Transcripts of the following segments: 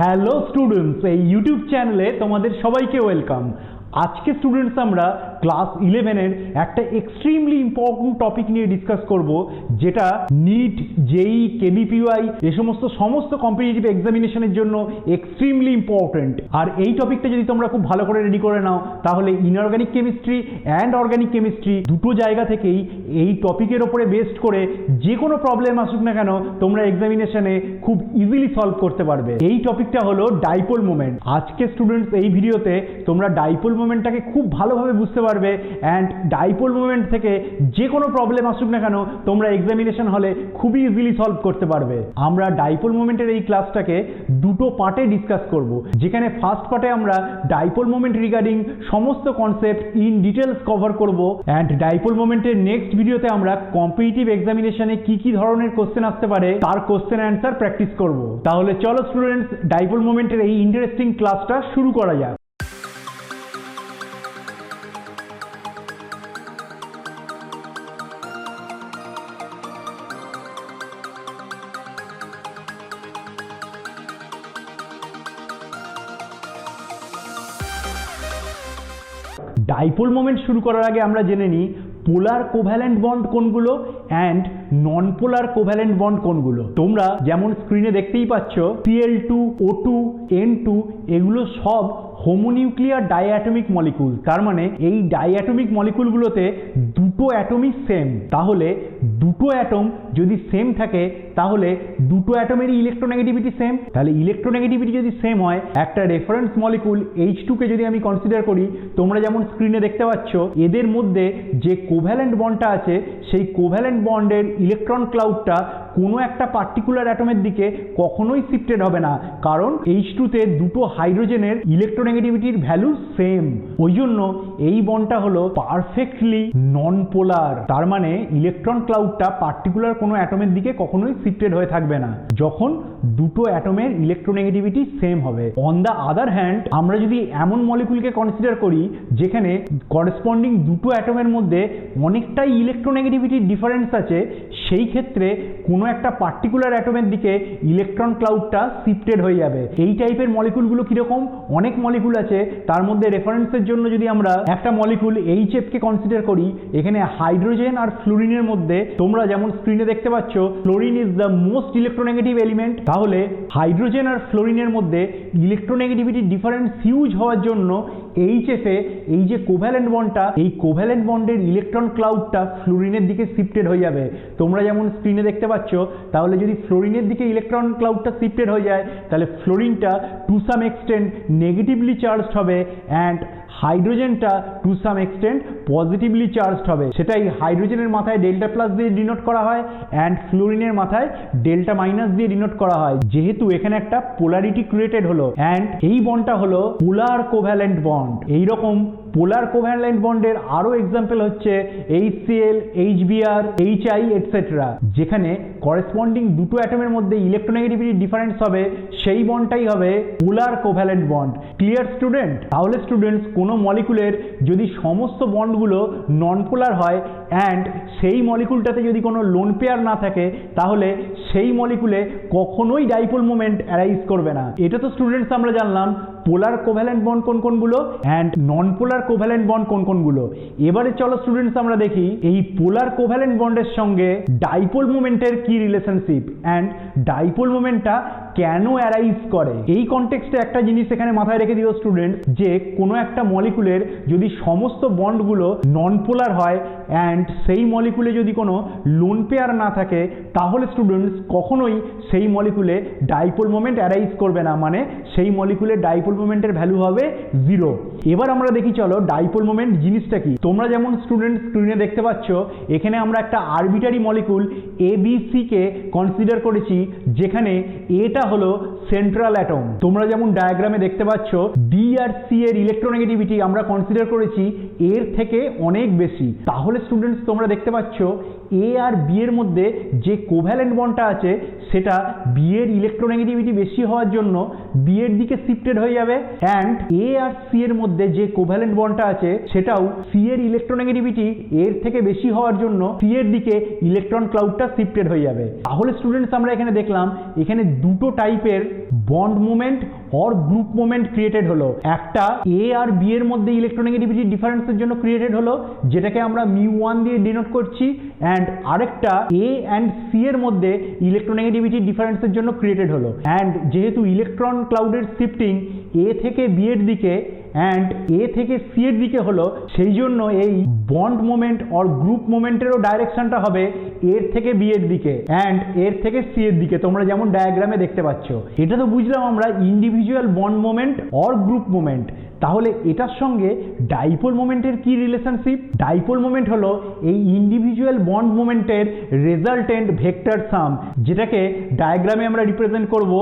Hello students, এই YouTube চ্যানেলে তোমাদের সবাইকে ওয়েলকাম। আজকে স্টুডেন্টস আমরা ক্লাস 11-এর একটা এক্সট্রিমলি ইম্পর্টেন্ট টপিক নিয়ে ডিসকাস করব, যেটা নিট, জেই, কেবিপিওয়াই এই সমস্ত কম্পিটিটিভ এক্সামিনেশনের জন্য এক্সট্রিমলি ইম্পর্টেন্ট। আর এই টপিকটা যদি তোমরা খুব ভালো করে রেডি করে নাও, তাহলে inorganic chemistry and organic chemistry দুটো জায়গা থেকেই এই টপিকের ওপরে বেসড করে যে কোনো প্রবলেম আসুক না কেন, তোমরা এক্সামিনেশনে খুব ইজিলি সলভ করতে পারবে। এই টপিকটা হলো ডাইপোল মোমেন্ট। আজকে স্টুডেন্টস এই ভিডিওতে তোমরা ডাইপোল মোমেন্টটাকে খুব ভালোভাবে বুঝতে পারবে, অ্যান্ড ডাইপোল মোমেন্ট থেকে যে কোনো প্রবলেম আসুক না কেন তোমরা এক্সামিনেশন হলে খুবই ইজিলি সলভ করতে পারবে। আমরা ডাইপোল মোমেন্টের এই ক্লাসটাকে দুটো পার্টে ডিসকাস করব, যেখানে ফার্স্ট পার্টে আমরা ডাইপোল মোমেন্ট রিগার্ডিং সমস্ত কনসেপ্ট ইন ডিটেলস কভার করব, অ্যান্ড ডাইপোল মোমেন্টের নেক্সট ভিডিওতে আমরা কম্পিটিটিভ এক্সামিনেশনে কি ধরনের কোশ্চেন আসতে পারে তার কোশ্চেন অ্যান্সার প্র্যাকটিস করব। তাহলে চলো স্টুডেন্টস, ডাইপোল মোমেন্টের এই ইন্টারেস্টিং ক্লাসটা শুরু করা যাক। ডাইপোল মোমেন্ট শুরু করার আগে আমরা জেনে নিই পোলার কোভ্যালেন্ট বন্ড কোনগুলো and non polar covalent bond কোনগুলো। তোমরা যেমন স্ক্রিনে দেখতেই পাচ্ছ, Cl2, O2, N2 এগুলো সব হোমোনিউক্লিয়ার ডাইঅ্যাটমিক মলিকুল। তার মানে এই ডাইঅ্যাটমিক মলিকুলগুলোতে দুটো অ্যাটমই সেম। তাহলে দুটো অ্যাটম যদি সেম থাকে, তাহলে দুটো অ্যাটমেরই ইলেকট্রোনেগেটিভিটি সেম। তাহলে ইলেকট্রোনেগেটিভিটি যদি সেম হয়, একটা রেফারেন্স মলিকুল H2 কে যদি আমি কনসিডার করি, তোমরা যেমন স্ক্রিনে দেখতে পাচ্ছ, এদের মধ্যে যে কোভ্যালেন্ট বন্ডটা আছে, সেই কোভ্যালেন্ট বন্ডের ইলেকট্রন ক্লাউডটা কোনো একটা পার্টিকুলার অ্যাটমের দিকে কখনোই শিফটেড হবে না, কারণ H2 তে দুটো হাইড্রোজেনের ইলেকট্রোনেগেটিভিটির ভ্যালু সেম। ওই জন্য এই বন্ডটা হলো পারফেক্টলি নন পোলার। তার মানে ইলেকট্রন ক্লাউডটা পার্টিকুলার কোনো অ্যাটমের দিকে কখনোই শিফটেড হয়ে থাকবে না যখন দুটো অ্যাটমের ইলেকট্রোনেগেটিভিটি সেম হবে। অন দ্য আদার হ্যান্ড, আমরা যদি এমন মলিকুলকে কনসিডার করি যেখানে করেসপন্ডিং দুটো অ্যাটমের মধ্যে অনেকটাই ইলেকট্রোনেগেটিভিটির ডিফারেন্স আছে, সেই ক্ষেত্রে কোনো একটা পার্টিকুলার অ্যাটমের দিকে ইলেকট্রন ক্লাউডটা শিফটেড হয়ে যাবে। এই টাইপের মলিকুলগুলো কিরকম? অনেক মলিকুল আছে, তার মধ্যে রেফারেন্সের জন্য যদি আমরা একটা মলিকুল HF কে কনসিডার করি, এখানে হাইড্রোজেন আর ফ্লোরিনের মধ্যে তোমরা যেমন স্ক্রিনে দেখতে পাচ্ছ, fluorine is the most electronegative element. তাহলে হাইড্রোজেন আর ফ্লোরিনের মধ্যে ইলেকট্রোনেগেটিভিটি ডিফারেন্স হিউজ হওয়ার জন্য HF এ এই যে কোভ্যালেন্ট বন্ডটা, এই কোভ্যালেন্ট বন্ডের ইলেকট্রন ক্লাউডটা ফ্লোরিনের দিকে শিফটেড হয়ে যাবে। তোমরা যেমন স্ক্রিনে দেখতে পাচ্ছ, তাহলে যদি ফ্লোরিনের দিকে ইলেকট্রন ক্লাউডটা শিফটেড হয়ে যায়, তাহলে ফ্লোরিনটা to some extent negatively charged হবে, অ্যান্ড হাইড্রোজেনটা to some extent positively charged হবে। সেটাই হাইড্রোজেনের মাথায় ডেল্টা প্লাস দিয়ে ডিনোট করা হয়, অ্যান্ড ফ্লোরিনের মাথায় ডেল্টা মাইনাস দিয়ে ডিনোট করা হয়, যেহেতু এখানে একটা পোলারিটি ক্রিয়েটেড হলো। অ্যান্ড এই বন্ডটা হলো পোলার কোভ্যালেন্ট বন্ড। এইরকম পোলার কোভ্যালেন্ট বন্ডের আরো এক্সাম্পল হচ্ছে HCl, HBr, HI এটসেট্রা। যেখানে করেসপন্ডিং দুটো অ্যাটমের মধ্যে ইলেকট্রোনেগেটিভিটি ডিফারেন্স হবে, সেই বন্ডটাই হবে পোলার কোভ্যালেন্ট বন্ড। Clear student? তাহলে স্টুডেন্টস, কোনো মলিকুলের যদি সমস্ত বন্ডগুলো নন পোলার হয় অ্যান্ড সেই মলিকুলটাতে যদি কোনো লোন পেয়ার না থাকে, তাহলে সেই মলিকুলে কখনোই ডাইপোল মোমেন্ট অ্যারাইজ করবে না। এটা তো স্টুডেন্টস আমরা জানলাম পোলার কোভ্যালেন্ট বন্ড কোনগুলো and non polar covalent bond কোনগুলো। এবারে চলো স্টুডেন্টস আমরা দেখি এই পোলার কোভ্যালেন্ট বন্ডের সঙ্গে ডাইপোল মোমেন্টের কি রিলেশনশিপ, অ্যান্ড ডাইপোল মোমেন্টটা কেন অ্যারাইজ করে। এই কনটেক্সটে একটা জিনিস এখানে মাথায় রেখে দিও স্টুডেন্ট, যে কোনো একটা মলিকুলের যদি সমস্ত বন্ডগুলো নন পোলার হয় অ্যান্ড সেই মলিকুলে যদি কোনো লোন পেয়ার না থাকে, তাহলে স্টুডেন্টস কখনোই সেই মলিকুলে ডাইপোল মোমেন্ট অ্যারাইজ করবে না, মানে সেই মলিকুলের ডাইপোল মোমেন্টের ভ্যালু হবে 0। এবার আমরা দেখি চলো ডাইপোল মোমেন্ট জিনিসটা কি। তোমরা যেমন স্টুডেন্ট স্ক্রিনে দেখতে পাচ্ছ, এখানে আমরা একটা আরবিটারি মলিকুল ABC কে কনসিডার করেছি, যেখানে এটা হলো সেন্ট্রাল অ্যাটম। তোমরা যেমন ডায়াগ্রামে দেখতে পাচ্ছ, B আর C এর ইলেকট্রোনেগেটিভিটি আমরা কনসিডার করেছি এর থেকে অনেক বেশি। তাহলে স্টুডেন্টস তোমরা দেখতে পাচ্ছ A আর B এর মধ্যে যে কোভ্যালেন্ট বন্ডটা আছে, সেটা B এর ইলেকট্রোনেগেটিভিটি বেশি হওয়ার জন্য B এর দিকে শিফটেড হয়ে যাবে, অ্যান্ড A আর C এর মধ্যে যে কোভ্যালেন্ট বন্ডটা আছে, সেটাও C এর ইলেকট্রোনেগেটিভিটি এর থেকে বেশি হওয়ার জন্য C এর দিকে ইলেকট্রন ক্লাউডটা শিফটেড হয়ে যাবে। তাহলে স্টুডেন্টস আমরা এখানে দেখলাম, এখানে দুটো টাইপের bond moment or group moment created হলো। একটা এ আর বি এর মধ্যে ইলেকট্রোনেগেটিভিটি ডিফারেন্সের জন্য ক্রিয়েটেড হলো, যেটাকে আমরা μ1 দিয়ে ডিনোট করছি, অ্যান্ড আরেকটা এ অ্যান্ড সি এর মধ্যে ইলেকট্রোনেগেটিভিটি ডিফারেন্সের জন্য ক্রিয়েটেড হলো। অ্যান্ড যেহেতু ইলেকট্রন ক্লাউডের শিফটিং এ থেকে বি এর দিকে অ্যান্ড এ থেকে সি এর দিকে হলো, সেই জন্য এই বন্ড মোমেন্ট অর গ্রুপ মোমেন্টেরও ডাইরেকশনটা হবে এর থেকে বি এর দিকে অ্যান্ড এর থেকে সি এর দিকে, তোমরা যেমন ডায়াগ্রামে দেখতে পাচ্ছ। এটা তো বুঝলাম আমরা individual bond moment or group moment. তাহলে এটার সঙ্গে ডাইপোল মোমেন্টের কি রিলেশনশিপ? ডাইপোল মোমেন্ট হলো এই ইন্ডিভিজুয়াল বন্ড মোমেন্টের রেজাল্টেন্ট ভেক্টর সাম, যেটাকে ডায়াগ্রামে আমরা রিপ্রেজেন্ট করব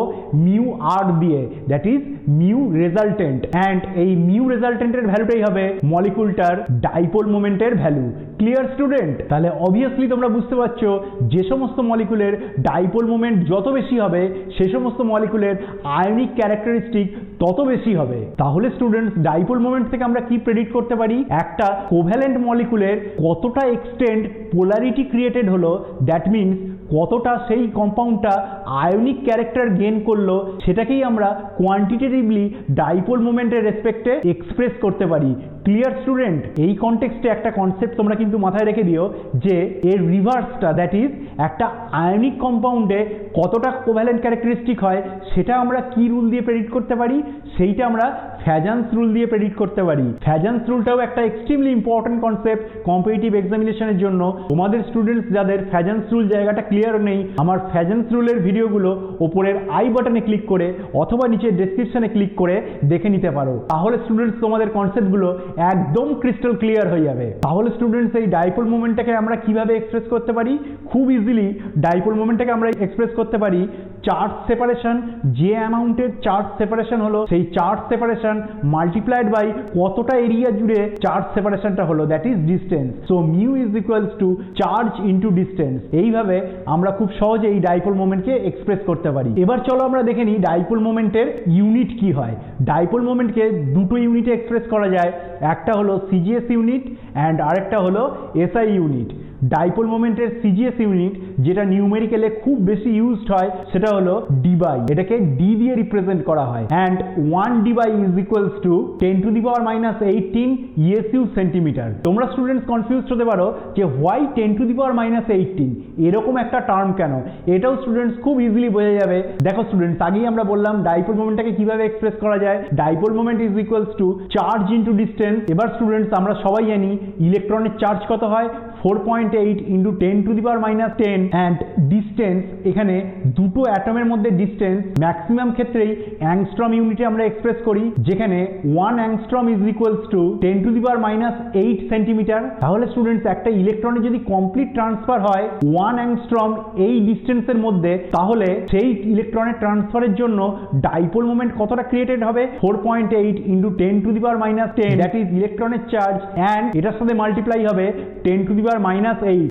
মিউ আর দিয়ে, that is mu resultant. And এই মিউ রেজাল্টেন্টের ভ্যালুটাই হবে মলিকুলটার ডাইপোল মোমেন্টের ভ্যালু। Clear student? তাহলে অবভিয়াসলি তোমরা বুঝতে পারছো যে সমস্ত মলিকুলের ডাইপোল মোমেন্ট যত বেশি হবে সে সমস্ত মলিকুলের আয়নিক ক্যারেক্টারিস্টিক তত বেশি হবে। তাহলে স্টুডেন্টস ডাইপোল মোমেন্ট থেকে আমরা কি প্রেডিক্ট করতে পারি? একটা কোভ্যালেন্ট মলিকুলের কতটা এক্সটেন্ট পোলারিটি ক্রিয়েটেড হলো, দ্যাট মিনস কতটা সেই কম্পাউন্ডটা আয়নিক ক্যারেক্টার গেইন করলো, সেটাকেই আমরা কোয়ান্টিটেটিভলি ডাইপোল মোমেন্টের রেসপেক্টে এক্সপ্রেস করতে পারি। Clear student? এই কনটেক্সটে একটা কনসেপ্ট তোমরা কিন্তু মাথায় রেখে দিও যে এর রিভার্সটা, দ্যাট ইজ একটা আয়নিক কম্পাউন্ডে কতটা কোভ্যালেন্ট ক্যারেক্টারিস্টিক হয় সেটা আমরা কি রুল দিয়ে প্রেডিক্ট করতে পারি? সেইটা আমরা ফ্যাজান্স রুল দিয়ে প্রেডিক্ট করতে পারি। ফ্যাজান্স রুলটাও একটা এক্সট্রিমলি ইম্পর্টেন্ট কনসেপ্ট কম্পিটিটিভ এক্সামিনেশনের জন্য। তোমাদের স্টুডেন্টস যাদের ফ্যাজান্স রুল জায়গাটা ক্লিয়ার নেই, আমার ফ্যাজান্স রুলের ভিডিওগুলো ওপরের আই বাটনে ক্লিক করে অথবা নিচে ডেসক্রিপশনে ক্লিক করে দেখে নিতে পারো। তাহলে স্টুডেন্টস তোমাদের কনসেপ্টগুলো একদম ক্রিস্টাল ক্লিয়ার হয়ে যাবে। তাহলে স্টুডেন্টস এই ডাইপোল মোমেন্টটাকে আমরা কিভাবে এক্সপ্রেস করতে পারি? খুব ইজিলি ডাইপোল মোমেন্টটাকে আমরা এক্সপ্রেস করতে পারি চার্জ সেপারেশন। যে অ্যামাউন্টের চার্জ সেপারেশন হলো সেই চার্জ সেপারেশন মাল্টিপ্লাইড বাই কতটা এরিয়া জুড়ে চার্জ সেপারেশনটা হলো, that is distance. So mu is equals two charge into distance. এইভাবে আমরা খুব সহজে এই ডাইপোল মোমেন্টকে এক্সপ্রেস করতে পারি। এবার চলো আমরা দেখে নিই ডাইপোল মোমেন্টের ইউনিট কি হয়। ডাইপোল মোমেন্টকে দুটো ইউনিটে এক্সপ্রেস করা যায়, একটা হলো সিজিএস ইউনিট অ্যান্ড আরেকটা হলো এসআই ইউনিট। ডাইপোল মোমেন্টের সিজিএস ইউনিট যেটা নিউমেরিক্যালে খুব বেশি ইউজড হয় সেটা হলো ডিবাই, এটাকে ডি দিয়ে রিপ্রেজেন্ট করা হয়। And 1 debye is equals to 10⁻⁻18 ESU centimetre. তোমরা স্টুডেন্টস কনফিউজড হতে পারো যে হোয়াই 10⁻⁻18 এরকম একটা টার্ম কেন? এটাও স্টুডেন্টস খুব ইজিলি বোঝা যাবে। দেখো স্টুডেন্টস, আগেই আমরা বললাম ডাইপোল মোমেন্টটাকে কিভাবে এক্সপ্রেস করা যায়। Dipole moment is equals two charge into distance. এবার স্টুডেন্টস আমরা সবাই জানি ইলেকট্রনের চার্জ কত হয়? 4.8 ইন্টু 10⁻10 অ্যান্ড ডিস্টেন্স, এখানে দুটো অ্যাটমের মধ্যে ডিস্টেন্স ম্যাক্সিমাম ক্ষেত্রেই অ্যাংস্ট্রম ইউনিটে আমরা এক্সপ্রেস করি, যেখানে 1 angstrom is equals two 10⁻8 centimetre. তাহলে স্টুডেন্টস একটা ইলেকট্রনের যদি কমপ্লিট ট্রান্সফার হয় 1 অ্যাংস্ট্রম এই ডিস্টেন্সের মধ্যে, তাহলে সেই ইলেকট্রনের ট্রান্সফারের জন্য ডাইপোল মোমেন্ট কতটা ক্রিয়েটেড হবে? 4.8 ইন্টু 10⁻10, দ্যাট ইজ ইলেকট্রনের চার্জ, অ্যান্ড এটার সাথে মাল্টিপ্লাই হবে 10⁻8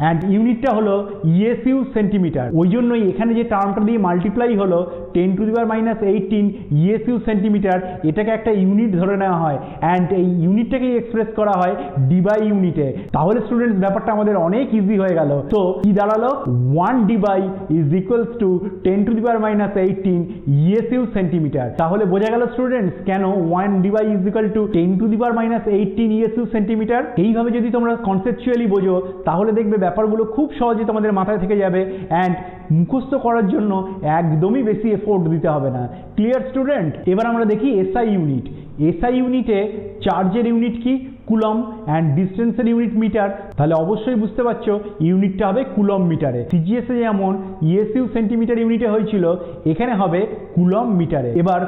অ্যান্ড ইউনিটটা হলো ইএসইউ সেন্টিমিটার। ওই জন্যই এখানে যে টার্মটা দিয়ে মাল্টিপ্লাই হলো 10⁻18 ইএসইউ সেন্টিমিটার, এটাকে একটা ইউনিট ধরে নেওয়া হয় অ্যান্ড এই ইউনিটটাকেই এক্সপ্রেস করা হয় ডিবাই ইউনিটে। তাহলে স্টুডেন্টস ব্যাপারটা আমাদের অনেক ইজি হয়ে গেল। তো কি দাঁড়ালো? 1 debye is equals to 10⁻18 ESU centimetre. তাহলে বোঝা গেল স্টুডেন্টস কেন 1 debye is equal to 10⁻18 ESU centimetre. এইভাবে যদি তোমরা কনসেপচুয়ালি বোঝো তাহলে দেখবে ব্যাপারগুলো খুব সহজে তোমাদের মাথায় থেকে যাবে অ্যান্ড মুখস্থ করার জন্য একদমই বেশি এফোর্ট দিতে হবে না। Clear student? এবার আমরা দেখি এসআই ইউনিট। এসআই ইউনিটে চার্জের ইউনিট কি? কুলম, অ্যান্ড ডিস্টেন্সের ইউনিট মিটার। তাহলে অবশ্যই বুঝতে পারছো ইউনিটটা হবে কুলম মিটারে। সিজিএস এ যেমন ইএসইউ সেন্টিমিটার ইউনিটে হয়েছিল, এখানে হবে কুলম মিটারে। এবার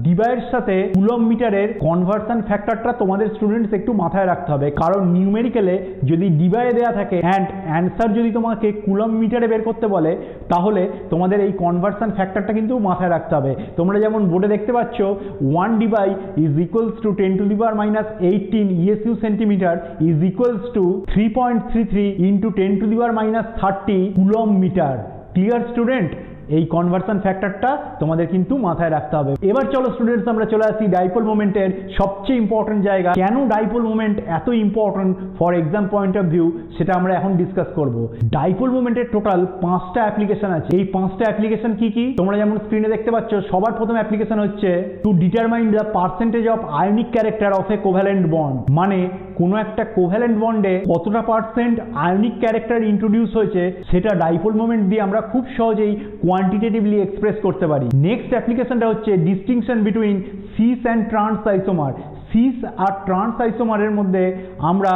ডিবাইয়ের সাথে কুলম মিটারের কনভার্সন ফ্যাক্টরটা তোমাদের স্টুডেন্টস একটু মাথায় রাখতে হবে, কারণ নিউমেরিক্যালে যদি ডিবাইয়ে দেওয়া থাকে অ্যান্ড অ্যান্সার যদি তোমাকে কুলম মিটারে বের করতে বলে, তাহলে তোমাদের এই কনভার্সন ফ্যাক্টরটা কিন্তু মাথায় রাখতে হবে। তোমরা যেমন বোর্ডে দেখতে পাচ্ছ 1 debye is equals to 10⁻18 ESU centimetre is equals to 3.33 into 10⁻30 coulomb metre. Clear student? এই কনভার্সন ফ্যাক্টরটা তোমাদের কিন্তু মাথায় রাখতে হবে। এবার চলো স্টুডেন্টস আমরা চলে আসি ডাইপোল মোমেন্টের সবচেয়ে ইম্পর্টেন্ট জায়গা। কেন ডাইপোল মোমেন্ট এত important for exam point of view সেটা আমরা এখন ডিসকাস করব। ডাইপোল মোমেন্টের টোটাল 5টা অ্যাপ্লিকেশন আছে। এই 5টা অ্যাপ্লিকেশন কি কি তোমরা যেমন স্ক্রিনে দেখতে পাচ্ছ, সবার প্রথম অ্যাপ্লিকেশন হচ্ছে to determine the percentage of ionic character of A covalent bond. মানে কোনো একটা কোভ্যালেন্ট বন্ডে কতটা পার্সেন্ট আয়নিক ক্যারেক্টার ইন্ট্রোডিউস হয়েছে সেটা ডাইপোল মোমেন্ট দিয়ে আমরা খুব সহজেই কোয়ান্টিটেটিভলি এক্সপ্রেস করতে পারি। নেক্সট অ্যাপ্লিকেশনটা হচ্ছে distinction between cis and trans isomer. Cis আর ট্রান্স আইসোমারের মধ্যে আমরা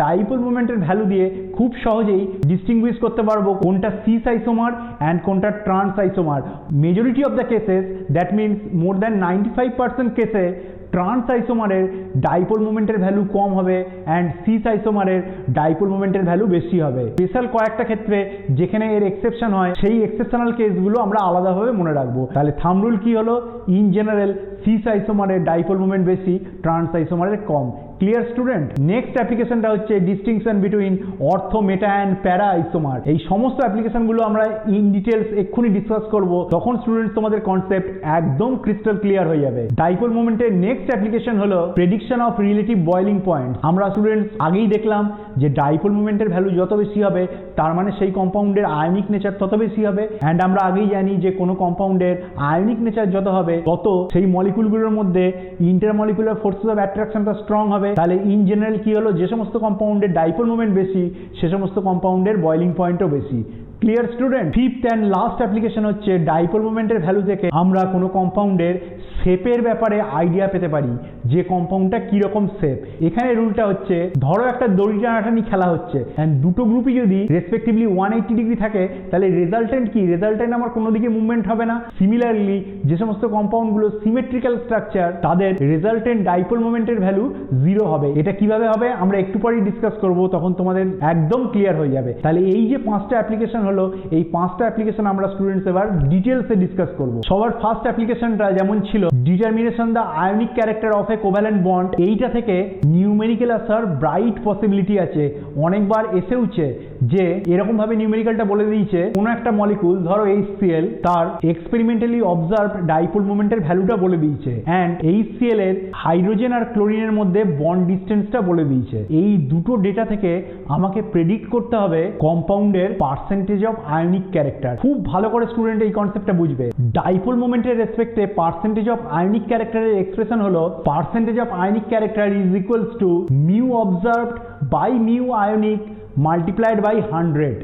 ডাইপোল মোমেন্টের ভ্যালু দিয়ে খুব সহজেই ডিস্টিংগুইশ করতে পারবো কোনটা সিস আইসোমার অ্যান্ড কোনটা trans isomer. Majority of the cases, that means more than 95% কেসে ট্রান্স আইসোমারের ডাইপোল মোমেন্টের ভ্যালু কম হবে অ্যান্ড সিস আইসোমারের ডাইপোল মোমেন্টের ভ্যালু বেশি হবে। স্পেশাল কয়েকটা ক্ষেত্রে যেখানে এর এক্সেপশন হয় সেই এক্সেপশনাল কেসগুলো আমরা আলাদাভাবে মনে রাখবো। তাহলে থাম্ব রুল কি হলো? ইন জেনারেল সিস আইসোমারের ডাইপোল মোমেন্ট বেশি, ট্রান্স আইসোমারের কম। Clear student? নেক্সট অ্যাপ্লিকেশনটা হচ্ছে distinction between ortho, meta and para isomer. এই সমস্ত অ্যাপ্লিকেশনগুলো আমরা ইন ডিটেলস এক্ষুনি ডিসকাস করব, তখন স্টুডেন্টস তোমাদের কনসেপ্ট একদম ক্রিস্টাল ক্লিয়ার হয়ে যাবে। ডাইপোল মোমেন্টের নেক্সট অ্যাপ্লিকেশন হলো prediction of relative boiling point. আমরা স্টুডেন্টস আগেই দেখলাম যে ডাইপোল মোমেন্টের ভ্যালু যত বেশি হবে তার মানে সেই কম্পাউন্ডের আয়নিক নেচার তত বেশি হবে। অ্যান্ড আমরা আগেই জানি যে কোনো কম্পাউন্ডের আয়নিক নেচার যত হবে তত সেই মলিকুলগুলোর মধ্যে ইন্টারমলিকুলার ফোর্সেস অফ অ্যাট্রাকশনটা স্ট্রং হবে। তাহলে ইন জেনারেল কি হলো? যে সমস্ত কম্পাউন্ডের ডাইপোল মোমেন্ট বেশি সে সমস্ত কম্পাউন্ডের বয়েলিং পয়েন্টও বেশি। Clear student? Fifth and last application হচ্ছে ডাইপোল মোমেন্টের ভ্যালু থেকে আমরা কোনো কম্পাউন্ডের শেপের ব্যাপারে আইডিয়া পেতে পারি যে কম্পাউন্ডটা কিরকম শেপ। এখানে রুলটা হচ্ছে, ধরো একটা দড়ি টানাটানি খেলা হচ্ছে অ্যান্ড দুটো গ্রুপই যদি রেসপেক্টিভলি 180 ডিগ্রি থাকে তাহলে রেজাল্টেন্ট কি? রেজাল্টেন্ট আমার কোনো দিকে মুভমেন্ট হবে না। সিমিলারলি যে সমস্ত কম্পাউন্ডগুলো সিমেট্রিক্যাল স্ট্রাকচার তাদের রেজাল্টেন্ট ডাইপোল মোমেন্টের ভ্যালু 0 হবে। এটা কিভাবে হবে আমরা একটু পরেই ডিসকাস করব, তখন তোমাদের একদম ক্লিয়ার হয়ে যাবে। তাহলে এই যে 5টা অ্যাপ্লিকেশন হলো, এই 5টা অ্যাপ্লিকেশন আমরা স্টুডেন্টস এবার ডিটেলসে ডিসকাস করব। সবার ফার্স্ট অ্যাপ্লিকেশনটা যেমন ছিল determination the ionic character of A covalent bond, এইটা থেকে নিউমেরিক্যাল আসার ব্রাইট পসিবিলিটি আছে। অনেকবার এসেওছে যে এরকম ভাবে নিউমেরিক্যালটা বলে দিয়েছে কোনো একটা মলিকুল, ধরো HCl, তার এক্সপেরিমেন্টালি অবজার্ভড ডাইপোল মোমেন্টের ভ্যালুটা বলে দিয়েছে অ্যান্ড HCl এর হাইড্রোজেন আর ক্লোরিনের মধ্যে বন্ড ডিস্টেন্সটা বলে দিয়েছে। এই দুটো ডেটা থেকে আমাকে প্রেডিক্ট করতে হবে কম্পাউন্ডের পার্সেন্টেজ অফ আয়নিক ক্যারেক্টার। খুব ভালো করে স্টুডেন্ট এই কনসেপ্টটা বুঝবে। ডাইপোল মোমেন্টের রেসপেক্টে পার্সেন্টেজ অফ আয়নিক ক্যারেক্টারের এক্সপ্রেশন হলো percentage of ionic character is equals to mu observed by mu ionic multiplied by 100।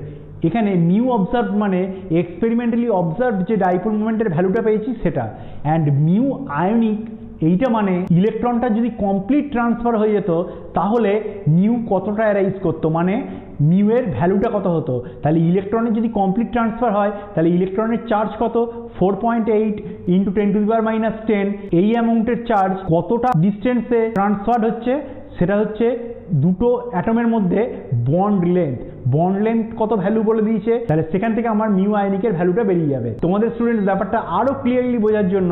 এখানে মিউ অবজার্ভ মানে এক্সপেরিমেন্টালি অবজার্ভ যে ডাইপোল মোমেন্টের ভ্যালুটা পেয়েছি সেটা, অ্যান্ড মিউ আয়নিক এইটা মানে ইলেকট্রনটা যদি কমপ্লিট ট্রান্সফার হয়ে যেত তাহলে মিউ কতটা অ্যারাইজ করতো, মানে মিউ এর ভ্যালুটা কত হতো। তাহলে ইলেকট্রনের যদি কমপ্লিট ট্রান্সফার হয় তাহলে ইলেকট্রনের চার্জ কত? 4.8 ইন্টু 10⁻10। এই অ্যামাউন্টের চার্জ কতটা ডিস্টেন্সে ট্রান্সফার হচ্ছে সেটা হচ্ছে দুটো অ্যাটমের মধ্যে বন্ড লেন্থ। বন্ড লেন্থ কত ভ্যালু বলে দিয়েছে, তাহলে সেখান থেকে আমার মিউ আয়নিকের ভ্যালুটা বেরিয়ে যাবে। তোমাদের স্টুডেন্টস ব্যাপারটা আরো ক্লিয়ারলি বোঝার জন্য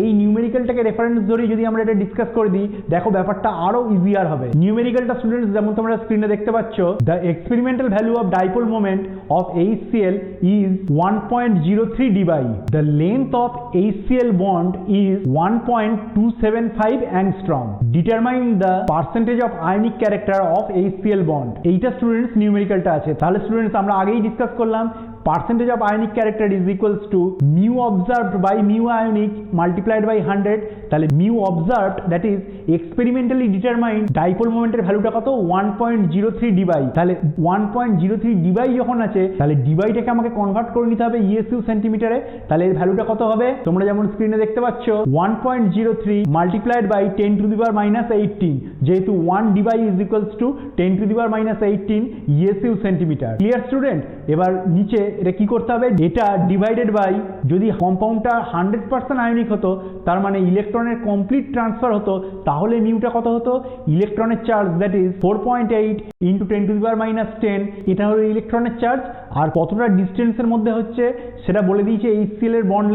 এই নিউমেরিক্যালটাকে রেফারেন্স ধরে যদি আমরা এটা ডিসকাস করে দিই, দেখো ব্যাপারটা আরো ইজিয়ার হবে। নিউমেরিক্যালটা স্টুডেন্টস যেমন তোমরা স্ক্রিনে দেখতে পাচ্ছ, the experimental value of dipole moment of HCl is 1.03 dBi. The length of HCl bond is 1.275 angstrom. Determine the percentage of ionic character of HCl bond. এইটা স্টুডেন্টস নিউমেরিক্যালটা আছে। তাহলে স্টুডেন্টস আমরা আগেই ডিসকাস করলাম percentage of ionic character is equals to mu observed by mu ionic multiplied by 100. তাহলে mu observed that is experimentally determined dipole moment এর ভ্যালুটা কত? 1.03 dBi। তাহলে 1.03 dBi যখন আছে তাহলে dBiটাকে আমাকে কনভার্ট করে নিতে হবে ESU সেন্টিমিটারে। তাহলে এর ভ্যালুটা কত হবে? তোমরা যেমন স্ক্রিনে দেখতে পাচ্ছ 1.03 multiplied by 10 to the power minus 18, যেহেতু 1 dBi is equals to 10 to the power minus 18 ESU centimetre. Clear student? এবার নিচে এটা কি করতে হবে? এটা ডিভাইডেড বাই, যদি কম্পাউন্ডটা 100% আয়নিক হতো তার মানে ইলেকট্রনের কমপ্লিট ট্রান্সফার হতো, তাহলে মিউটা কত হতো? ইলেকট্রনের charge that is 4.8 into 10 to the power minus 10, এটা হলো ইলেকট্রনের চার্জ। আর কতটা ডিস্টেন্সের মধ্যে হচ্ছে সেটা বলে দিয়েছে HCl এর বন্ড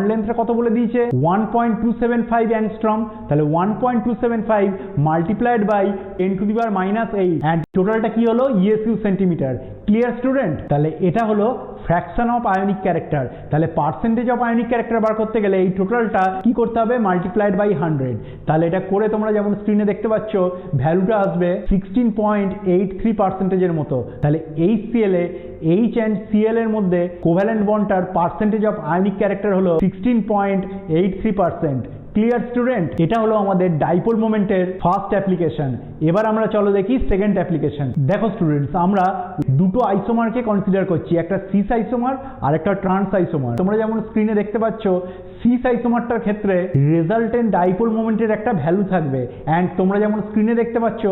লেন্থটা কত বলে দিয়েছে 1.275 অ্যাংস্ট্রম। তাহলে 1.275 মাল্টিপ্লাইড বাই 10⁻⁸ অ্যান্ড টোটালটা কি হলো ESU সেন্টিমিটার। Clear student? তাহলে এটা হলো ফ্র্যাকশন অফ আয়নিক ক্যারেক্টার। তাহলে পার্সেন্টেজ অফ আয়নিক ক্যারেক্টার বার করতে গেলে এই টোটালটা কি করতে হবে মাল্টিপ্লাইড বাই 100। তাহলে এটা করে তোমরা যেমন স্ক্রিনে দেখতে পাচ্ছ ভ্যালুটা আসবে 16.83%-এর মতো। তাহলে HCl এ H অ্যান্ড Cl এর মধ্যে কোভ্যালেন্ট বন্ডটার পার্সেন্টেজ অফ আয়নিক ক্যারেক্টার হলো 16.83%। Clear student? এটা হলো আমাদের ডাইপোল মোমেন্টের ফার্স্ট অ্যাপ্লিকেশন। এবার আমরা চলো দেখি সেকেন্ড অ্যাপ্লিকেশন। দেখো স্টুডেন্টস, আমরা দুটো আইসোমারকে কনসিডার করছি, একটা সিস আইসোমার আর একটা ট্রান্স আইসোমার। তোমরা যেমন স্ক্রিনে দেখতে পাচ্ছ সিস আইসোমারটার ক্ষেত্রে রেজাল্টেন্ট ডাইপোল মোমেন্টের একটা ভ্যালু থাকবে, অ্যান্ড তোমরা যেমন স্ক্রিনে দেখতে পাচ্ছ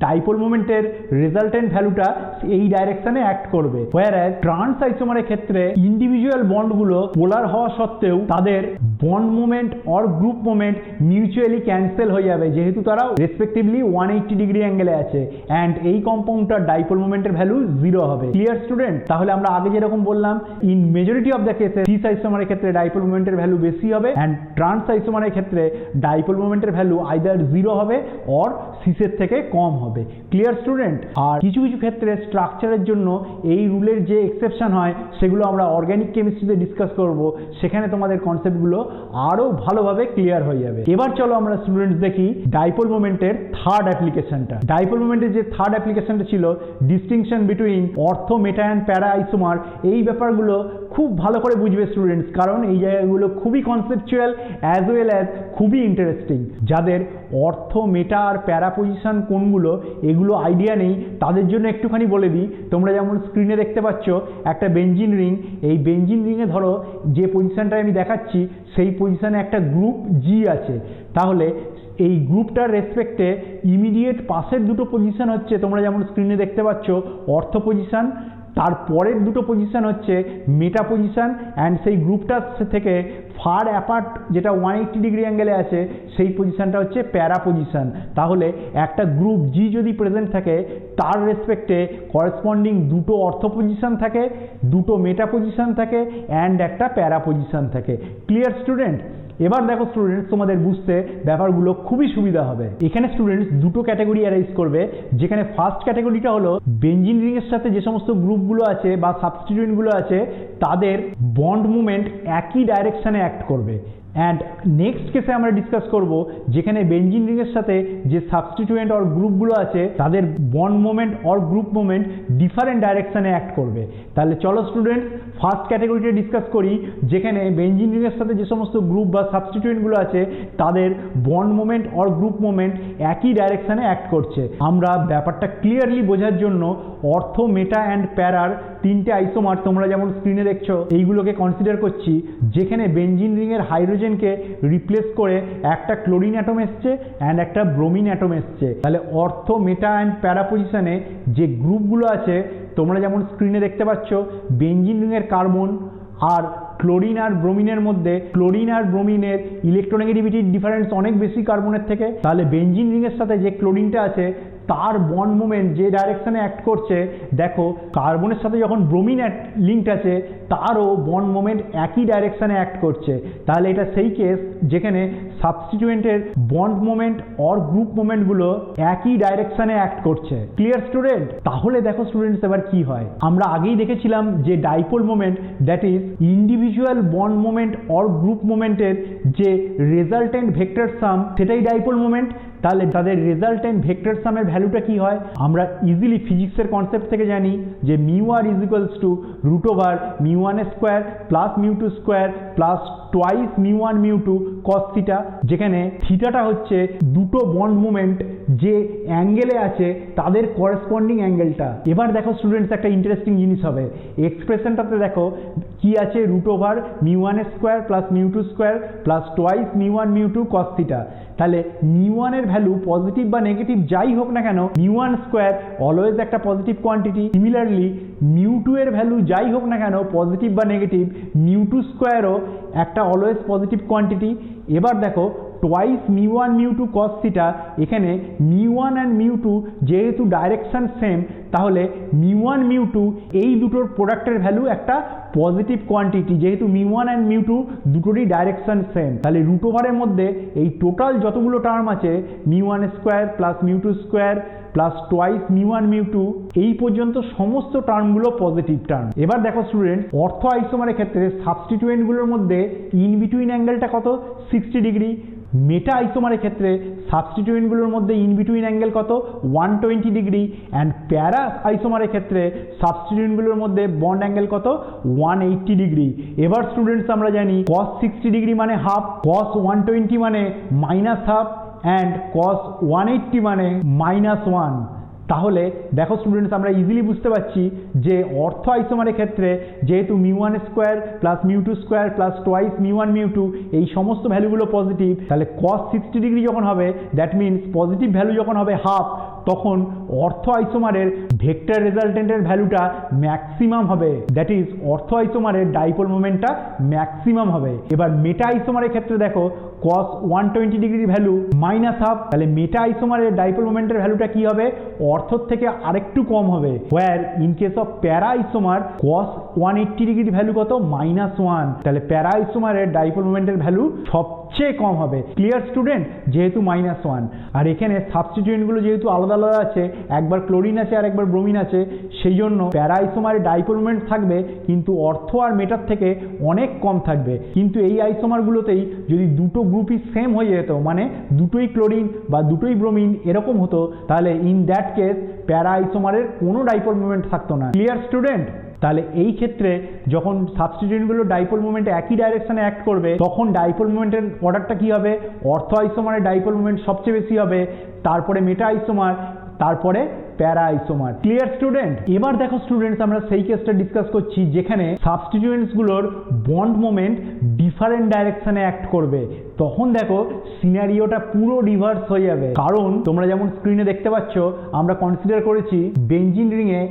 ডাইপোল মোমেন্টের রেজাল্টেন্ট ভ্যালুটা এই ডাইরেকশনে অ্যাক্ট করবে। হোয়ারএজ ট্রান্স আইসোমারের ক্ষেত্রে ইন্ডিভিজুয়াল বন্ডগুলো পোলার হওয়া সত্ত্বেও তাদের bond moment or group moment mutually cancel হয়ে যাবে, যেহেতু তারা রেসপেক্টিভলি 180 ডিগ্রি অ্যাঙ্গেলে আছে, অ্যান্ড এই কম্পাউন্ডটার ডাইপোল মোমেন্টের ভ্যালু 0 হবে। Clear student? তাহলে আমরা আগে যেরকম বললাম ইন মেজরিটি অফ দ্য কেসে সিস আইসোমারের ক্ষেত্রে ডাইপোল মোমেন্টের ভ্যালু বেশি হবে, অ্যান্ড ট্রান্স আইসোমারের ক্ষেত্রে ডাইপোল মোমেন্টের ভ্যালু আইদার 0 হবে অর সিসের থেকে কম হবে। Clear student? আর কিছু কিছু ক্ষেত্রে স্ট্রাকচারের জন্য এই রুলের যে এক্সেপশন হয় সেগুলো আমরা অর্গানিক কেমিস্ট্রিতে ডিসকাস করব, সেখানে তোমাদের কনসেপ্টগুলো আরো ভালোভাবে ক্লিয়ার হয়ে যাবে। এবার চলো আমরা স্টুডেন্টস দেখি ডাইপোল মোমেন্টের থার্ড অ্যাপ্লিকেশনটা। ডাইপোল মোমেন্টের যে থার্ড অ্যাপ্লিকেশনটা ছিল distinction between ortho, meta and para isomer, এই ব্যাপারগুলো খুব ভালো করে বুঝবে স্টুডেন্টস, কারণ এই জায়গাগুলো খুবই কনসেপচুয়াল অ্যাজ ওয়েল অ্যাজ খুবই ইন্টারেস্টিং। যাদের অর্থো, মেটা আর প্যারা পজিশন কোনগুলো এগুলো আইডিয়া নেই তাদের জন্য একটুখানি বলে দিই। তোমরা যেমন স্ক্রিনে দেখতে পাচ্ছ একটা বেঞ্জিন রিং, এই বেঞ্জিন রিংয়ে ধরো যে পজিশনটা আমি দেখাচ্ছি সেই পজিশনে একটা গ্রুপ জি আছে। তাহলে এই গ্রুপটার রেসপেক্টে ইমিডিয়েট পাশের দুটো পজিশন হচ্ছে তোমরা যেমন স্ক্রিনে দেখতে পাচ্ছ অর্থো পজিশন, তারপরের দুটো পজিশন হচ্ছে মেটা পজিশন, অ্যান্ড সেই গ্রুপটার থেকে ফার অ্যাপার্ট যেটা 180 ডিগ্রি অ্যাঙ্গেলে আছে সেই পজিশনটা হচ্ছে প্যারা পজিশন। তাহলে একটা গ্রুপ জি যদি প্রেজেন্ট থাকে তার রেসপেক্টে করেসপন্ডিং দুটো অর্থ পজিশন থাকে, দুটো মেটা পজিশন থাকে, অ্যান্ড একটা প্যারা পজিশন থাকে। Clear student? এবার দেখো স্টুডেন্টস, তোমাদের বুঝতে ব্যাপারগুলো খুবই সুবিধা হবে। এখানে স্টুডেন্টস দুটো ক্যাটাগরি অ্যারাইজ করবে, যেখানে ফার্স্ট ক্যাটাগরিটা হলো বেঞ্জিন রিং এর সাথে যে সমস্ত গ্রুপগুলো আছে বা সাবস্টিটিউয়েন্টগুলো আছে তাদের বন্ড মুভমেন্ট একই ডাইরেকশনে অ্যাক্ট করবে। অ্যান্ড নেক্সট কেসে আমরা ডিসকাস করব যেখানে বেঞ্জিন রিংয়ের সাথে যে সাবস্টিটিউয়েন্ট অর গ্রুপগুলো আছে তাদের bond moment or group moment different ডাইরেকশনে অ্যাক্ট করবে। তাহলে চলো স্টুডেন্টস ফার্স্ট ক্যাটাগরিটা ডিসকাস করি, যেখানে বেঞ্জিন রিংয়ের সাথে যে সমস্ত গ্রুপ বা সাবস্টিটিউয়েন্টগুলো আছে তাদের bond moment or group moment একই ডাইরেকশনে অ্যাক্ট করছে। আমরা ব্যাপারটা ক্লিয়ারলি বোঝার জন্য অর্থো, মেটা অ্যান্ড প্যারার তিনটে আইসোমার তোমরা যেমন স্ক্রিনে দেখছো এইগুলোকে কনসিডার করছি, যেখানে বেঞ্জিন রিংয়ের হাইড্রোজেনকে রিপ্লেস করে একটা ক্লোরিন অ্যাটম এসছে অ্যান্ড একটা ব্রোমিন অ্যাটম এসছে। তাহলে অর্থো, মেটা অ্যান্ড প্যারা পজিশনে যে গ্রুপগুলো আছে তোমরা যেমন স্ক্রিনে দেখতে পাচ্ছ বেঞ্জিন রিংয়ের কার্বন আর ক্লোরিন আর ব্রোমিনের মধ্যে ক্লোরিন আর ব্রোমিনের ইলেকট্রোনেগেটিভিটির ডিফারেন্স অনেক বেশি কার্বনের থেকে। তাহলে বেঞ্জিন রিংয়ের সাথে যে ক্লোরিনটা আছে তার বন্ড মোমেন্ট যে ডাইরেকশনে অ্যাক্ট করছে, দেখো কার্বনের সাথে যখন ব্রোমিন লিঙ্কড আছে তারও বন্ড মোমেন্ট একই ডাইরেকশনে অ্যাক্ট করছে। তাহলে এটা সেই কেস যেখানে সাবস্টিটিউয়েন্টের বন্ড মোমেন্ট অর গ্রুপ মোমেন্টগুলো একই ডাইরেকশনে অ্যাক্ট করছে। Clear student? তাহলে দেখো স্টুডেন্টস এবার কি হয়। আমরা আগেই দেখেছিলাম যে dipole moment that is individual bond moment or group মোমেন্টের যে রেজাল্টেন্ট ভেক্টর সাম সেটাই ডাইপোল মোমেন্ট। তাহলে তাদের রেজাল্টেন্ট ভেক্টর সামের ভ্যালুটা কি হয় আমরা ইজিলি ফিজিক্সের কনসেপ্ট থেকে জানি যে μr √μ1 plus μ2 square plus twice μ1 μ2 cos theta, যেখানে থিটাটা হচ্ছে দুটো বন্ড মুভমেন্ট যে অ্যাঙ্গেলে আছে তাদের করেসপন্ডিং অ্যাঙ্গেলটা। এবার দেখো স্টুডেন্টস একটা ইন্টারেস্টিং জিনিস হবে, এক্সপ্রেশনটাতে দেখো কি আছে √μ1 plus μ2 square plus twice μ1 μ2 cos theta. তাহলে μ1 এর ভ্যালু পজিটিভ বা নেগেটিভ যাই হোক না কেন μ1 স্কোয়ার অলওয়েজ একটা পজিটিভ কোয়ান্টিটি। সিমিলারলি μ2 এর ভ্যালু যাই হোক না কেন পজিটিভ বা নেগেটিভ μ2 স্কোয়ারও একটা অলওয়েজ পজিটিভ কোয়ান্টিটি। এবার দেখো টোয়াইস μ1 μ2 cos থিটা, এখানে μ1 অ্যান্ড μ2 যেহেতু ডাইরেকশন সেম তাহলে μ1 μ2 এই দুটোর প্রোডাক্টের ভ্যালু একটা পজিটিভ কোয়ান্টিটি, যেহেতু μ1 অ্যান্ড μ2 দুটোরই ডাইরেকশন সেম। তাহলে রুট ওভারের মধ্যে এই টোটাল যতগুলো টার্ম আছে μ1 square plus μ2 square plus twice μ1 μ2 এই পর্যন্ত সমস্ত টার্মগুলো পজিটিভ টার্ম। এবার দেখো স্টুডেন্ট, অর্থ আইসোমারের ক্ষেত্রে সাবস্টিটিউয়েন্টগুলোর মধ্যে ইন বিটুইন অ্যাঙ্গেলটা কত? 60 ডিগ্রি। মেটা আইসোমারের ক্ষেত্রে সাবস্টিটিউয়েন্টগুলোর মধ্যে ইন বিটুইন অ্যাঙ্গেল কত? 120 ডিগ্রি। অ্যান্ড প্যারা আইসোমারের ক্ষেত্রে সাবস্টিটিউয়েন্টগুলোর মধ্যে বন্ড অ্যাঙ্গেল কত? 180 ডিগ্রি। এবার স্টুডেন্টস আমরা জানি cos 60 ডিগ্রি মানে হাফ, cos 120 মানে মাইনাস হাফ অ্যান্ড cos 180 মানে -1। তাহলে দেখো স্টুডেন্টস, আমরা ইজিলি বুঝতে পারছি যে অর্থ আইসোমারের ক্ষেত্রে যেহেতু μ1 square plus μ2 square plus twice μ1 μ2 এই সমস্ত ভ্যালুগুলো পজিটিভ, তাহলে cos 60 ডিগ্রি যখন হবে দ্যাট মিনস পজিটিভ ভ্যালু যখন হবে হাফ, তখন অর্থ আইসোমারের ভেক্টর রেজাল্টেন্টের ভ্যালুটা ম্যাক্সিমাম হবে, দ্যাট ইজ অর্থ আইসোমারের ডাইপোল মোমেন্টটা ম্যাক্সিমাম হবে। এবার মেটা আইসোমারের ক্ষেত্রে দেখো cos 120 ডিগ্রির ভ্যালু মাইনাস হাফ, তাহলে মেটা আইসোমারের ডাইপোল মোমেন্টের ভ্যালুটা কি হবে? অর্থর থেকে আরেকটু কম হবে। হোয়ার ইন কেস অফ প্যারা আইসোমার cos 180 ডিগ্রির ভ্যালু কত? -1। তাহলে প্যারা আইসোমারের ডাইপোল মোমেন্টের ভ্যালু সবচেয়ে কম হবে। Clear student? যেহেতু -1। আর এখানে সাবস্টিটিউয়েন্টগুলো যেহেতু আলাদা আলাদা আছে, একবার ক্লোরিন আছে আর একবার ব্রোমিন আছে, সেই জন্য প্যারা আইসোমারের ডাইপোল মোমেন্ট থাকবে কিন্তু অর্থ আর মেটার থেকে অনেক কম থাকবে। কিন্তু এই আইসোমারগুলোতেই যদি দুটো গ্রুপই সেম হয়ে যেত, মানে দুটোই ক্লোরিন বা দুটোই ব্রোমিন এরকম হতো, তাহলে ইন দ্যাট কেস প্যারা আইসোমারের কোনো ডাইপোল মোমেন্ট থাকতো না। Clear student? তাহলে এই ক্ষেত্রে যখন সাবস্টিটিউয়েন্টগুলো ডাইপোল মোমেন্টে একই ডাইরেকশনে অ্যাক্ট করবে, তখন ডাইপোল মোমেন্টের অর্ডারটা কি হবে? অর্থ আইসোমারের ডাইপোল মোমেন্ট সবচেয়ে বেশি হবে, তারপরে মেটা আইসোমার, তারপরে প্যারা আইসোমার। Clear student? এবার দেখো স্টুডেন্টস, আমরা সেই কেসটা ডিসকাস করছি যেখানে সাবস্টিটিউয়েন্টসগুলোর বন্ড মোমেন্ট ডিফারেন্ট ডাইরেকশনে অ্যাক্ট করবে। তখন দেখো সিনারিওটা পুরো রিভার্স হয়ে যাবে, কারণ তোমরা যেমন স্ক্রিনে দেখতে পাচ্ছ আমরা কনসিডার করেছি বেঞ্জিন রিংয়ে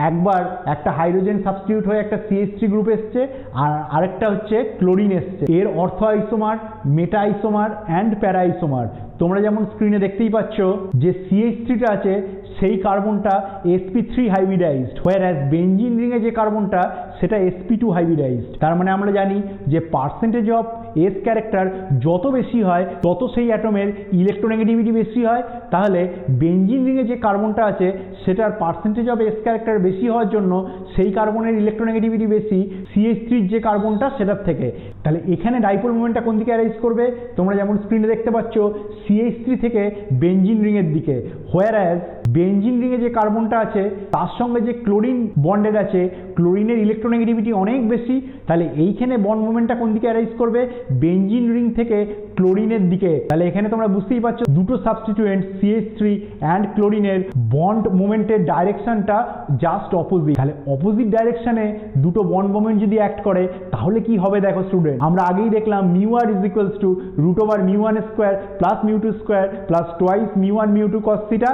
একবার একটা হাইড্রোজেন সাবস্টিটিউট হয়ে একটা CH3 গ্রুপ এসছে আর আরেকটা হচ্ছে ক্লোরিন এসছে। এর অর্থ isomer, meta isomer and para isomer. তোমরা যেমন স্ক্রিনে দেখতেই পাচ্ছ যে CH3টা আছে সেই কার্বনটা sp3 হাইব্রিডাইজড, হোয়ারঅ্যাজ বেঞ্জিন রিংয়ে যে কার্বনটা সেটা sp2 হাইব্রিডাইজড। তার মানে আমরা জানি যে পার্সেন্টেজ অফ এস ক্যারেক্টার যত বেশি হয় তত সেই অ্যাটমের ইলেকট্রোনেগেটিভিটি বেশি হয়। তাহলে বেঞ্জিন রিংয়ে যে কার্বনটা আছে সেটার পার্সেন্টেজ অফ এস ক্যারেক্টার বেশি হওয়ার জন্য সেই কার্বনের ইলেকট্রোনেগেটিভিটি বেশি CH3 যে কার্বনটা সেটার থেকে। তাহলে এখানে ডাইপোল মোমেন্টটা কোন দিকে অ্যারাইজ করবে? তোমরা যেমন স্ক্রিনে দেখতে পাচ্ছ CH3 থেকে বেঞ্জিন রিংয়ের দিকে, হোয়ারঅ্যাজ বেঞ্জিন রিংয়ে যে কার্বনটা আছে তার সঙ্গে যে ক্লোরিন বন্ডেড আছে, ক্লোরিনের ইলেকট্রোনেগেটিভিটি অনেক বেশি। তাহলে এইখানে বন্ড মোমেন্টটা কোন দিকে অ্যারাইজ করবে? বেঞ্জিন রিং থেকে ক্লোরিনের দিকে। তাহলে এখানে তোমরা বুঝতেই পারছো দুটো সাবস্টিটিউয়েন্ট CH3 অ্যান্ড ক্লোরিনের বন্ড মোমেন্টের ডাইরেকশনটা জাস্ট অপোজিট। তাহলে অপোজিট ডাইরেকশনে দুটো বন্ড মোমেন্ট যদি অ্যাক্ট করে তাহলে কি হবে? দেখো স্টুডেন্ট, আমরা আগেই দেখলাম μr = √μ1 square plus μ2 square plus twice μ1 μ2 cos theta.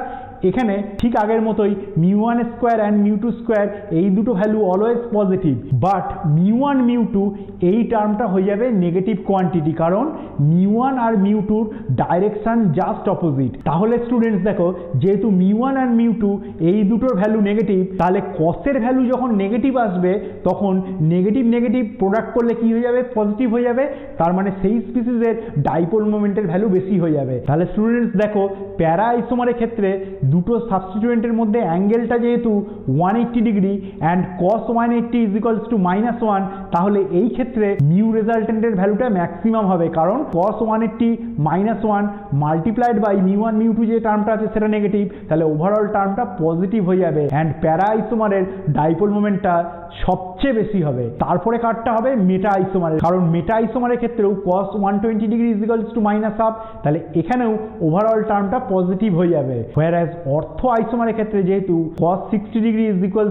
এখানে ঠিক আগের মতোই μ1 স্কোয়ার অ্যান্ড μ2 স্কোয়ার এই দুটো ভ্যালু অলওয়েজ পজিটিভ, বাট μ1 μ2 এই টার্মটা হয়ে যাবে নেগেটিভ কোয়ান্টিটি, কারণ μ1 আর μ2 ডাইরেকশন জাস্ট অপোজিট। তাহলে স্টুডেন্টস দেখো, যেহেতু μ1 আর μ2 এই দুটোর ভ্যালু নেগেটিভ, তাহলে কসের ভ্যালু যখন নেগেটিভ আসবে তখন নেগেটিভ নেগেটিভ প্রোডাক্ট করলে কি হয়ে যাবে? পজিটিভ হয়ে যাবে। তার মানে সেই স্পিসিসের ডাইপোল মোমেন্টের ভ্যালু বেশি হয়ে যাবে। তাহলে স্টুডেন্টস দেখো, প্যারা আইসোমারের ক্ষেত্রে দুটো সাবস্টিটিউয়েন্টের মধ্যে অ্যাঙ্গেলটা যেহেতু 180 ডিগ্রি অ্যান্ড cos 180 = -1, তাহলে এই ক্ষেত্রে মিউ রেজাল্টেন্টের ভ্যালুটা ম্যাক্সিমাম হবে, কারণ cos 180 -1 মাল্টিপ্লাইড বাই μ1 μ2 যে টার্মটা আছে সেটা নেগেটিভ, তাহলে ওভারঅল টার্মটা পজিটিভ হয়ে যাবে অ্যান্ড প্যারা আইসোমারের ডাইপোল মোমেন্টটা সবচেয়ে বেশি হবে। তারপরে কার্ডটা হবে মেটা আইসোমারের, কারণ মেটা আইসোমারের ক্ষেত্রেও cos 120 ডিগ্রি = -1, তাহলে এখানেও ওভারঅল টার্মটা পজিটিভ হয়ে যাবে। হোয়ারঅ্যাজ অর্থ আইসোমারের ক্ষেত্রে যেহেতু cos 60 ডিগ্রি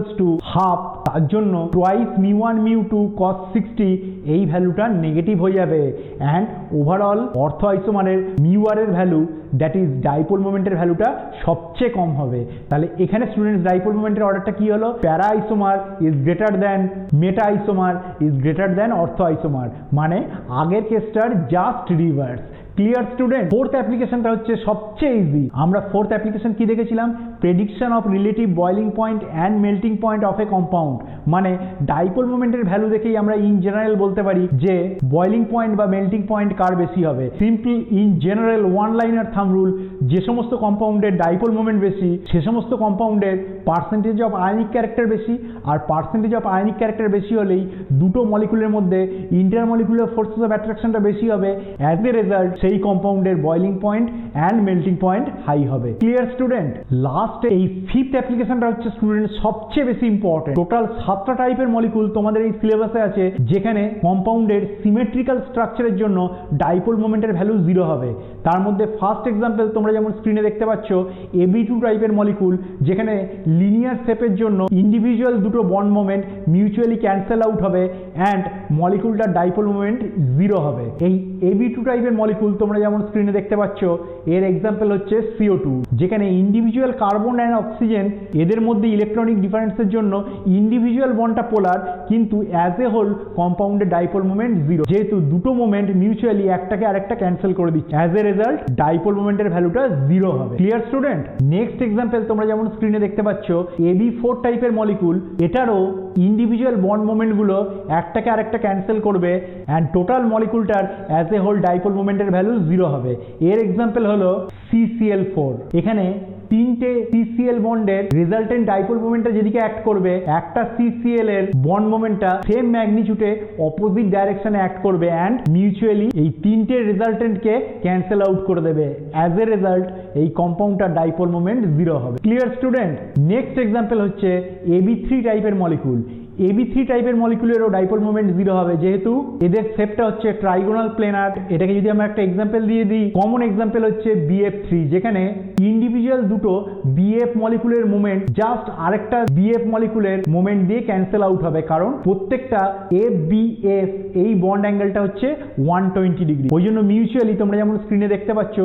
= হাফ, তার জন্য টোয়াইস μ1 μ2 cos 60 এই ভ্যালুটা নেগেটিভ হয়ে যাবে অ্যান্ড ওভারঅল অর্থ আইসোমারের μr এর ভ্যালু দ্যাট ইজ ডাইপোল মোমেন্টের ভ্যালুটা সবচেয়ে কম হবে। তাহলে এখানে স্টুডেন্টস ডাইপোল মোমেন্টের অর্ডারটা কি হলো? Para isomer is greater than meta isomer is greater than ortho isomer, মানে আগের কেসটার just reverse. Clear student? Fourth অ্যাপ্লিকেশনটা হচ্ছে সবচেয়ে ইজি। আমরা ফোর্থ অ্যাপ্লিকেশন কি দেখেছিলাম? Prediction of relative boiling point and melting point of a compound. মানে ডাইপোল মোমেন্টের ভ্যালু দেখেই আমরা ইন জেনারেল বলতে পারি যে বয়লিং পয়েন্ট বা মেল্টিং পয়েন্ট কার বেশি হবে। Simply in general one liner thumb rule, যে সমস্ত কম্পাউন্ডের ডাইপোল মোমেন্ট বেশি সে সমস্ত কম্পাউন্ডের পার্সেন্টেজ অফ আয়নিক ক্যারেক্টার বেশি, আর পার্সেন্টেজ অফ আয়নিক ক্যারেক্টার বেশি হলেই দুটো মলিকুলের মধ্যে ইন্টারমলিকুলার ফোর্সেস অফ অ্যাট্রাকশনটা বেশি হবে। অ্যাজ এ রেজাল্ট সেই কম্পাউন্ডের boiling point and melting point high হবে। Clear student? লাস্ট এই ফিফথ অ্যাপ্লিকেশনটা হচ্ছে স্টুডেন্ট সবচেয়ে বেশি ইম্পর্টেন্ট। টোটাল 7টা টাইপের মলিকুল তোমাদের এই সিলেবাসে আছে, যেখানে কম্পাউন্ডের সিমেট্রিক্যাল স্ট্রাকচারের জন্য ডাইপোল মোমেন্টের ভ্যালু 0 হবে। তার মধ্যে ফার্স্ট এক্সাম্পল তোমরা যেমন স্ক্রিনে দেখতে পাচ্ছ Ab2 টাইপের মলিকুল, যেখানে লিনিয়ার শেপের জন্য ইন্ডিভিজুয়াল দুটো bond moment mutually cancel out হবে অ্যান্ড মলিকুলটার ডাইপোল মোমেন্ট 0 হবে। এই Ab2 টাইপের মলিকুল তোমরা যেমন স্ক্রিনে দেখতে পাচ্ছ এর এক্সাম্পল হচ্ছে CO2, যেখানে ইন্ডিভিজুয়াল কার্বন অ্যান্ড অক্সিজেন এদের মধ্যে ইলেকট্রনিক ডিফারেন্সের জন্য ইন্ডিভিজুয়াল বন্ডটা পোলার, কিন্তু অ্যাজ এ হোল কম্পাউন্ডের ডাইপোল মোমেন্ট 0, যেহেতু দুটো মোমেন্ট মিউচুয়ালি একটাকে আরেকটা ক্যান্সেল করে দিচ্ছে। অ্যাজ এ রেজাল্ট ডাইপোল মোমেন্টের ভ্যালুটা 0 হবে। Clear student? নেক্সট এক্সাম্পল তোমরা যেমন স্ক্রিনে দেখতে পাচ্ছ Ab4 টাইপের মলিকুল, এটারও ইন্ডিভিজুয়াল বন্ড মোমেন্টগুলো একটাকে আরেকটা ক্যান্সেল করবে অ্যান্ড টোটাল মলিকুলটার অ্যাজ এ হোল ডাইপোল মোমেন্টের ভ্যালু 0 হবে। এর এক্সাম্পল হলো CCl4। এখানে তিনটে CCl বন্ডের রেজাল্টেন্ট ডাইপোল মোমেন্টটা যেদিকে অ্যাক্ট করবে, একটা CCl এর বন্ড মোমেন্টটা সেম ম্যাগনিটিউডে অপোজিট ডাইরেকশনে অ্যাক্ট করবে অ্যান্ড মিউচুয়ালি এই তিনটে রেজাল্টেন্টকে ক্যান্সেল আউট করে দেবে। অ্যাজ এ রেজাল্ট এই কম্পাউন্ডটার ডাইপোল মোমেন্ট 0 হবে। Clear student? নেক্সট এক্সাম্পল হচ্ছে Ab3 টাইপের মলিকুল। Ab3 টাইপের মলিকুলেরও ডাইপোল মোমেন্ট 0 হবে, যেহেতু এদের শেপটা হচ্ছে ট্রাইগোনাল প্লেনার। এটাকে যদি আমরা একটা এক্সাম্পল দিয়ে দিই, কমন এক্সাম্পল হচ্ছে BF3, যেখানে ইন্ডিভিজুয়াল দুটো BF মলিকুলের মোমেন্ট জাস্ট আরেকটা BF মলিকুলের মোমেন্ট দিয়ে ক্যান্সেল আউট হবে, কারণ প্রত্যেকটা FBF এই বন্ড অ্যাঙ্গেলটা হচ্ছে 120 ডিগ্রি। ওই জন্য মিউচুয়ালি তোমরা যেমন স্ক্রিনে দেখতে পাচ্ছ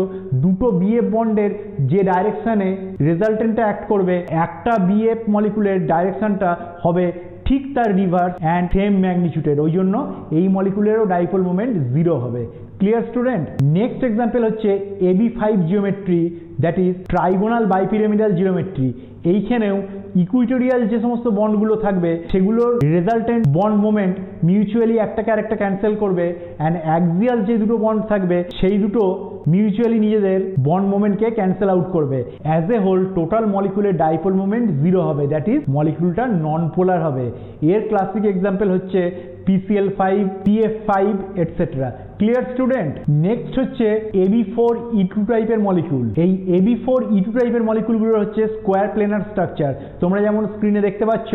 দুটো BF বন্ডের যে ডাইরেকশনে রেজাল্টেন্টটা অ্যাক্ট করবে, একটা BF মলিকুলের ডাইরেকশনটা হবে ঠিক তার রিভার্স অ্যান্ড সেম ম্যাগনিটিউডের। ওই জন্য এই মলিকুলেরও ডাইপোল মোমেন্ট 0 হবে। Clear student? নেক্সট এক্সাম্পল হচ্ছে AB5 geometry, that is trigonal bipyramidal geometry. এইখানেও ইকুইটোরিয়াল যে সমস্ত বন্ডগুলো থাকবে সেগুলোর রেজাল্টেন্ট বন্ড মোমেন্ট মিউচুয়ালি একটাকে আরেকটা ক্যান্সেল করবে অ্যান্ড অ্যাক্সিয়াল যে দুটো বন্ড থাকবে সেই দুটো মিউচুয়ালি নিজেদের বন্ড মোমেন্টকে ক্যান্সেল আউট করবে। অ্যাজ এ হোল টোটাল মলিকুলের ডাইপোল মোমেন্ট 0 হবে, দ্যাট ইজ মলিকুলটা নন পোলার হবে। এর ক্লাসিক এক্সাম্পল হচ্ছে PCl5, PF5 etcetera. Clear student? Next হচ্ছে Ab4E2 টাইপের মলিকুল। এই Ab4E2 টাইপের মলিকুলগুলো হচ্ছে স্কোয়ার প্লেনার স্ট্রাকচার। তোমরা যেমন স্ক্রিনে দেখতে পাচ্ছ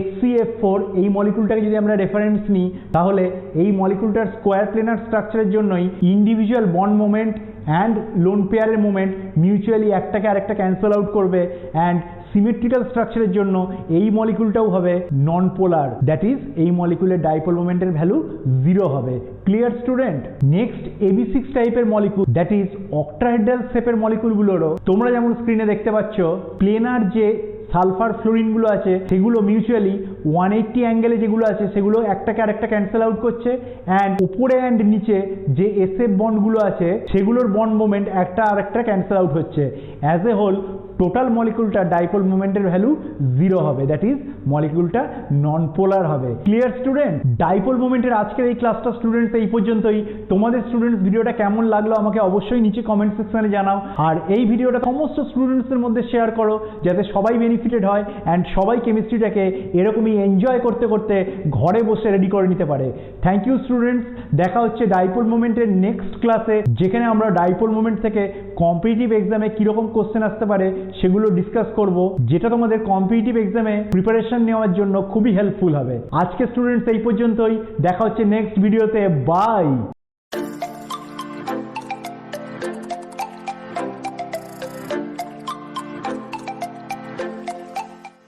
HCF4 এই মলিকুলটাকে যদি আমরা রেফারেন্স নিই, তাহলে এই মলিকুলটার স্কোয়ার প্লেনার স্ট্রাকচারের জন্যই individual bond moment and lone পেয়ারের মোমেন্ট মিউচুয়ালি একটাকে আরেকটা ক্যান্সেল আউট করবে অ্যান্ড সিমেট্রিক্যাল স্ট্রাকচারের জন্য এই মলিকুলটাও হবে নন পোলার, দ্যাট ইজ এই মলিকুলের ডাইপোল মোমেন্টের ভ্যালু 0 হবে। Clear student? নেক্সট AB6 টাইপের মলিকুল, দ্যাট ইজ অক্টাহেড্রাল শেপের মলিকুলগুলোরও তোমরা যেমন স্ক্রিনে দেখতে পাচ্ছ প্লেনার যে সালফার ফ্লোরিনগুলো আছে সেগুলো মিউচুয়ালি 180 অ্যাঙ্গেলে যেগুলো আছে সেগুলো একটাকে আরেকটা ক্যান্সেল আউট করছে অ্যান্ড উপরে অ্যান্ড নিচে যে SF বন্ডগুলো আছে সেগুলোর বন্ড মোমেন্ট একটা আরেকটা ক্যান্সেল আউট হচ্ছে। অ্যাজ এ হোল টোটাল মলিকুলটা ডাইপোল মোমেন্টের ভ্যালু 0 হবে, দ্যাট ইজ মলিকুলটা নন পোলার হবে। Clear student? ডাইপোল মোমেন্টের আজকের এই ক্লাসটা স্টুডেন্টস এই পর্যন্তই। তোমাদের স্টুডেন্টস ভিডিওটা কেমন লাগলো আমাকে অবশ্যই নিচে কমেন্ট সেকশনে জানাও, আর এই ভিডিওটা সমস্ত স্টুডেন্টসদের মধ্যে শেয়ার করো যাতে সবাই বেনিফিটেড হয় অ্যান্ড সবাই কেমিস্ট্রিটাকে এরকমই এনজয় করতে করতে ঘরে বসে রেডি করে নিতে পারে। Thank you students. দেখা হচ্ছে ডাইপোল মোমেন্টের নেক্সট ক্লাসে, যেখানে আমরা ডাইপোল মোমেন্ট থেকে কম্পিটিটিভ এক্সামে কীরকম কোশ্চেন আসতে পারে সেগুলো ডিসকাস করব, যেটা তোমাদের কম্পিটিটিভ এক্সামে প্রিপারেশন নেওয়ার জন্য খুবই হেল্পফুল হবে। আজকে স্টুডেন্টস এই পর্যন্তই। দেখা হচ্ছে নেক্সট ভিডিওতে। বাই।